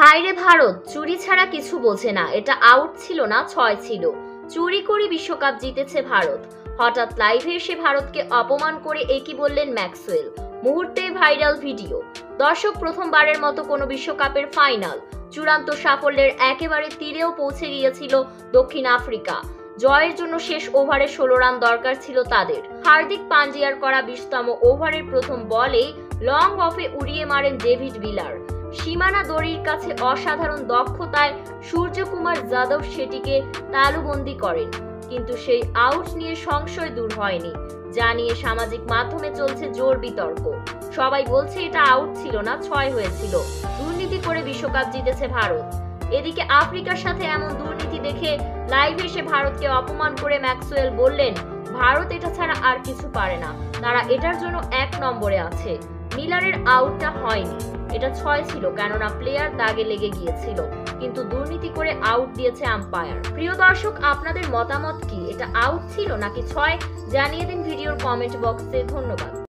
হায়রে ভারত, চুরি ছাড়া কিছু বোঝে না। এটা আউট ছিল না, ছয় ছিল। চুরি করে বিশ্বকাপ জিতেছে ভারত। হঠাৎ লাইভে এসে ভারতকে অপমান করে একই বললেন ম্যাক্সওয়েল। মুহূর্তে ভাইরাল ভিডিও। দর্শক, প্রথমবারের মতো কোনো বিশ্বকাপের ফাইনাল চূড়ান্ত সাফল্যের একেবারে তীরেও পৌঁছে গিয়েছিল দক্ষিণ আফ্রিকা। জয়ের জন্য শেষ ওভারে 16 রান দরকার ছিল তাদের। হার্দিক পান্ডিয়ার করা 20তম ওভারের প্রথম বলেই লং অফে উড়িয়ে মারেন ডেভিড ভিলার। সীমানা দড়ির কাছে অসাধারণ দক্ষতায় সূর্যকুমার যাদব সেটিকে তালুবন্দী করেন, কিন্তু সেই আউট নিয়ে সংশয় দূর হয়নি, যা নিয়ে সামাজিক মাধ্যমে চলছে জোর বিতর্ক। সবাই বলছে এটা আউট ছিল না, 6 হয়েছিল। দুর্নীতি করে বিশ্বকাপ জিতেছে ভারত। এদিকে আফ্রিকার সাথে এমন দুর্নীতি দেখে লাইভে এসে ভারতকে অপমান করে ম্যাক্সওয়েল বললেন, ভারত এটা ছাড়া আর কিছু পারে না, তারা এটার জন্য 1 নম্বরে আছে। মিলারের আউটটা হয়নি, এটা 6 ছিল, কেননা প্লেয়ার দাগে লেগে গিয়েছিল, কিন্তু দুর্নীতি করে আউট দিয়েছে আম্পায়ার। প্রিয় দর্শক, আপনাদের মতামত কি? এটা আউট ছিল নাকি 6? জানিয়ে দিন ভিডিওর কমেন্ট বক্সে। ধন্যবাদ।